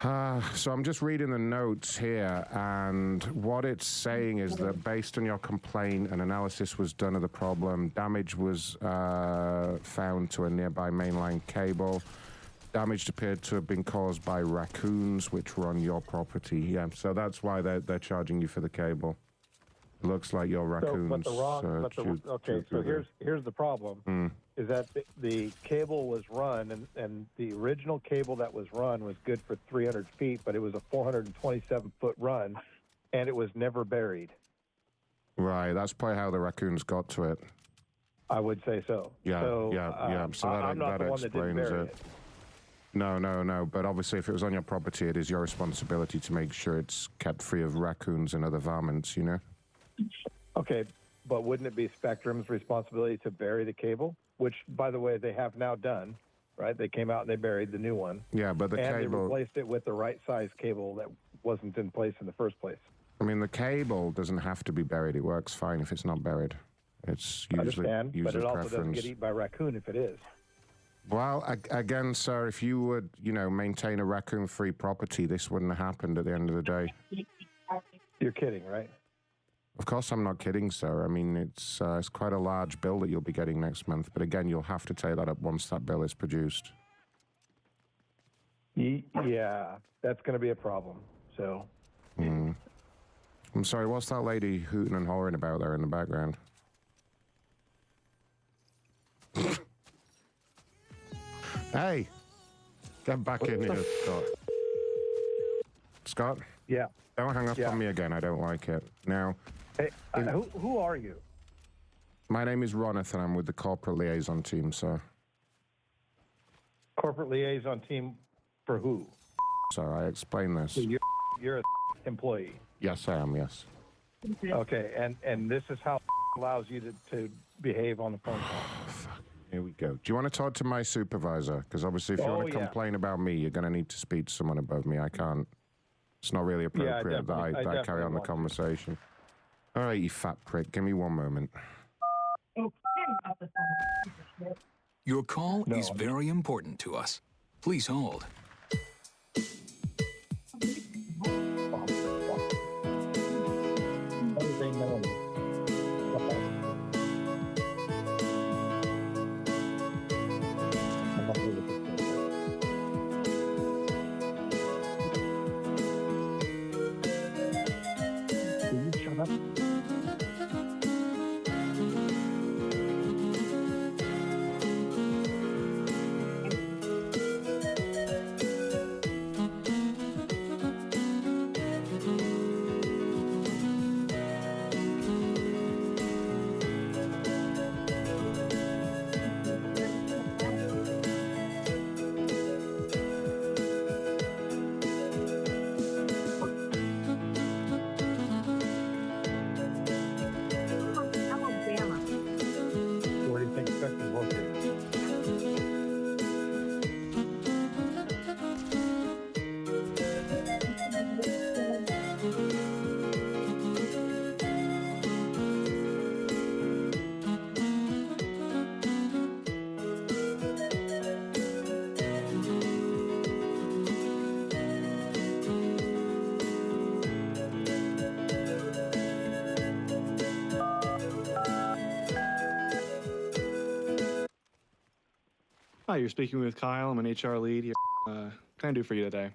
So I'm just reading the notes here, and what it's saying is that based on your complaint, an analysis was done of the problem. Damage was found to a nearby mainline cable. Damage appeared to have been caused by raccoons, which were on your property. Yeah, so that's why they're charging you for the cable. It looks like your raccoons. Here's the problem. Is that the cable was run, and the original cable that was run was good for 300 feet, but it was a 427-foot run, and it was never buried. Right, that's probably how the raccoons got to it. I would say so. Yeah. So I'm not that the one that didn't explains bury it. No. But obviously, if it was on your property, it is your responsibility to make sure it's kept free of raccoons and other varmints, you know? Okay, but wouldn't it be Spectrum's responsibility to bury the cable? Which, by the way, they have now done, right? They came out and they buried the new one. Yeah, but they replaced it with the right size cable that wasn't in place in the first place. I mean, the cable doesn't have to be buried. It works fine if it's not buried. It's usually user but it also preference. Doesn't get eaten by a raccoon if it is. Well, again, sir, if you would, maintain a raccoon-free property, this wouldn't have happened at the end of the day. You're kidding, right? Of course, I'm not kidding, sir. I mean, it's quite a large bill that you'll be getting next month. But again, you'll have to take that up once that bill is produced. Yeah, that's going to be a problem. So. I'm sorry, what's that lady hooting and hollering about there in the background? Hey, get back in here, Scott. Scott? Yeah. Don't hang up on me again. I don't like it. Now, hey, who are you? My name is Ronith, and I'm with the corporate liaison team, sir. Corporate liaison team for who? Sir, I explained this. So you're an employee? Yes, I am, yes. Okay, and this is how allows you to behave on the phone call. Fuck. Here we go. Do you want to talk to my supervisor? Because obviously if you want to complain about me, you're going to need to speak to someone above me. I can't. It's not really appropriate that I carry on the conversation. All right, you fat prick. Give me one moment. Your call is very important to us. Please hold. Hi, you're speaking with Kyle. I'm an HR lead here. What can I do for you today?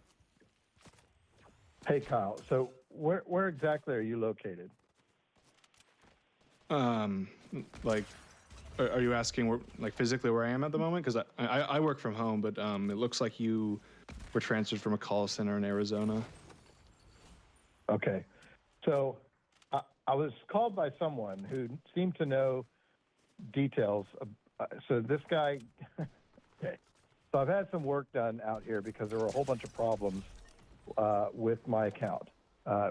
Hey, Kyle. So where exactly are you located? Like, are you asking where, like, physically where I am at the moment? Because I work from home, but it looks like you were transferred from a call center in Arizona. Okay. So I was called by someone who seemed to know details. So this guy... Okay. So I've had some work done out here because there were a whole bunch of problems with my account,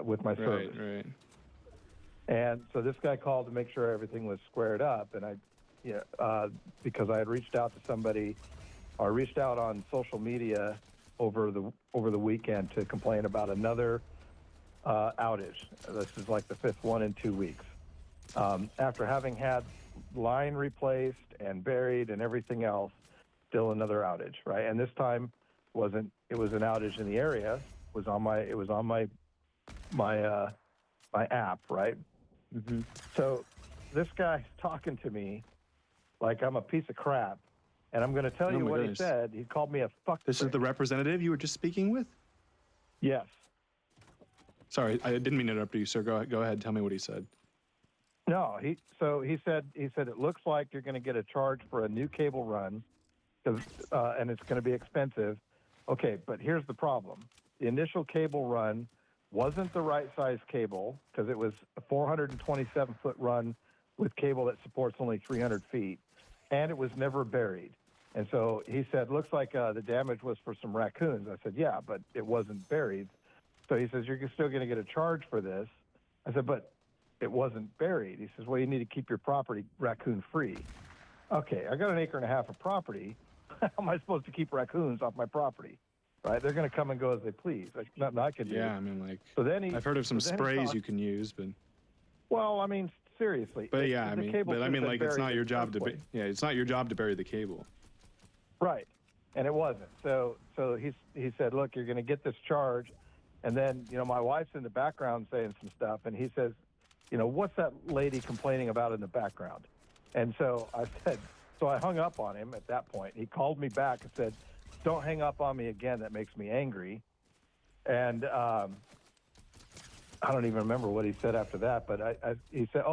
with my service. Right. And so this guy called to make sure everything was squared up, and because I had reached out to somebody, or reached out on social media over the weekend to complain about another outage. This is like the fifth one in 2 weeks. After having had line replaced and buried and everything else, still another outage, right? And this time wasn't. It was an outage in the area. It was on my app, right? Mm-hmm. So this guy's talking to me like I'm a piece of crap, and I'm going to tell Oh you my what goodness. he said. He called me a fuck. This is the representative you were just speaking with? Yes. Sorry, I didn't mean to interrupt you, sir. Go ahead. Tell me what he said. No, he said it looks like you're going to get a charge for a new cable run, and it's going to be expensive. Okay, but here's the problem: the initial cable run wasn't the right size cable because it was a 427-foot run with cable that supports only 300 feet, and it was never buried. And so he said, looks like the damage was for some raccoons. I said, yeah, but it wasn't buried. So he says, you're still going to get a charge for this. I said, but it wasn't buried. He says, well, you need to keep your property raccoon free. Okay, I got an acre and a half of property. How am I supposed to keep raccoons off my property? Right? They're going to come and go as they please. There's nothing I can do. Yeah, I mean, like, So then I've heard of some sprays you can use, but. Well, I mean, seriously. But yeah, I the mean, cable but I should mean, have like, been it's buried not in your the job first to place. yeah, it's not your job to bury the cable. Right, and it wasn't. So he said, look, you're going to get this charge, and then my wife's in the background saying some stuff, and he says, what's that lady complaining about in the background? And so I said, so I hung up on him at that point. He called me back and said, don't hang up on me again. That makes me angry. And I don't even remember what he said after that, but he said,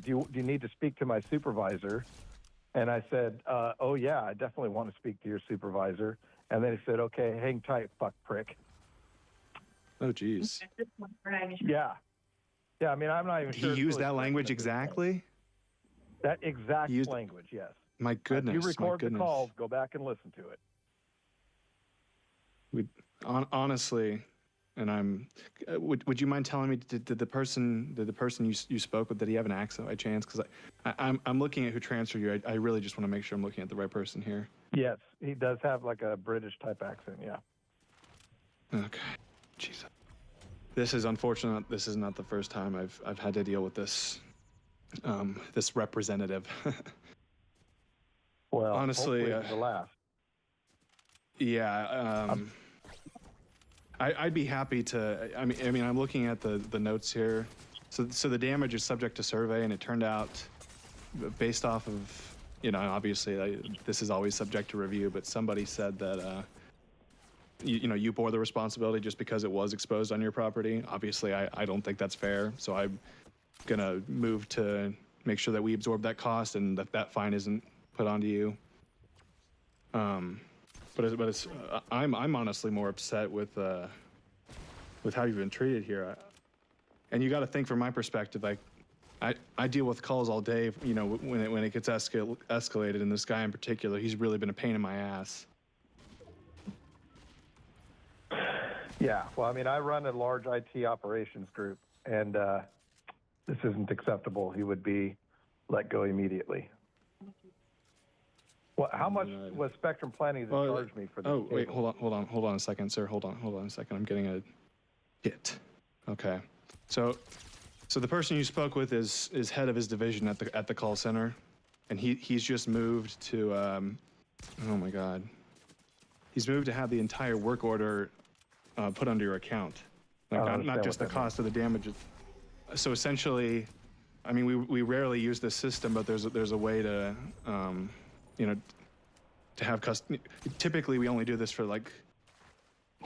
do you need to speak to my supervisor? And I said, oh yeah, I definitely want to speak to your supervisor. And then he said, okay, hang tight, fuck prick. Oh, geez. Yeah. Yeah, I mean, I'm not even He sure. it's used really that language at this point. exactly? That exact He used- language, yes. My goodness. If you record my goodness. the calls, go back and listen to it. Honestly, and I'm. Would you mind telling me? Did the person you spoke with, did he have an accent by chance? Because I'm looking at who transferred you. I really just want to make sure I'm looking at the right person here. Yes, he does have like a British type accent, yeah. Okay. Jesus. This is unfortunate. This is not the first time I've had to deal with this this representative. Well, honestly, hopefully it's the last. Yeah. I'd be happy to. I mean, I'm looking at the notes here. So the damage is subject to survey, and it turned out, based off of, obviously this is always subject to review, but somebody said that you bore the responsibility just because it was exposed on your property. Obviously, I don't think that's fair. So I'm gonna move to make sure that we absorb that cost and that fine isn't put onto you. But it's I'm honestly more upset with how you've been treated here. And you got to think from my perspective, like I deal with calls all day, when it gets escalated, and this guy in particular, he's really been a pain in my ass. Yeah, well, I mean, I run a large IT operations group, and this isn't acceptable. He would be let go immediately. Well, how much was Spectrum Planning to charge me for this? Oh, wait, cable? hold on a second, sir. Hold on a second. I'm getting a hit. Okay. So the person you spoke with is head of his division at the call center, and he's just moved to oh my God. He's moved to have the entire work order put under your account. Like not just the cost of the damage. So essentially, I mean, we rarely use this system, but there's a way to to have typically we only do this for like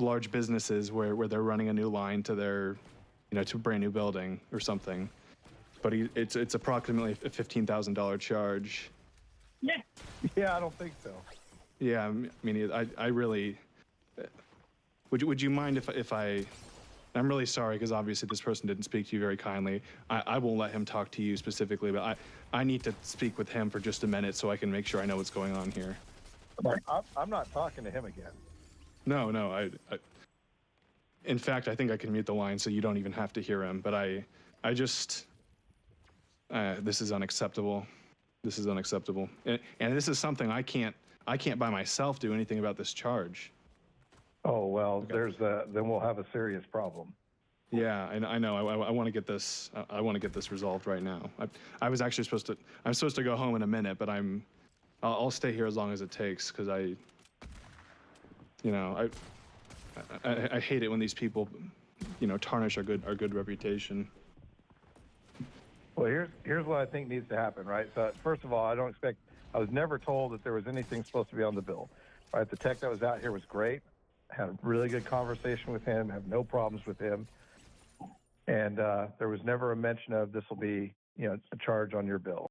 large businesses where they're running a new line to their, to a brand new building or something. But it's approximately a $15,000 charge. Yeah, I don't think so. Yeah, I mean, I really, would you mind if I'm really sorry because obviously this person didn't speak to you very kindly. I won't let him talk to you specifically, but I need to speak with him for just a minute so I can make sure I know what's going on here. I'm not talking to him again. No, in fact, I think I can mute the line so you don't even have to hear him, but I just, this is unacceptable. This is unacceptable. And this is something I can't by myself do anything about this charge. Oh, well, then we'll have a serious problem. Yeah, I know. I want to get this. I want to get this resolved right now. I'm supposed to go home in a minute, but I'm I'll stay here as long as it takes because I hate it when these people, tarnish our good reputation. Well, here's what I think needs to happen, right? So first of all, I was never told that there was anything supposed to be on the bill. Right? The tech that was out here was great. Had a really good conversation with him. Have no problems with him. And there was never a mention of this will be, a charge on your bill.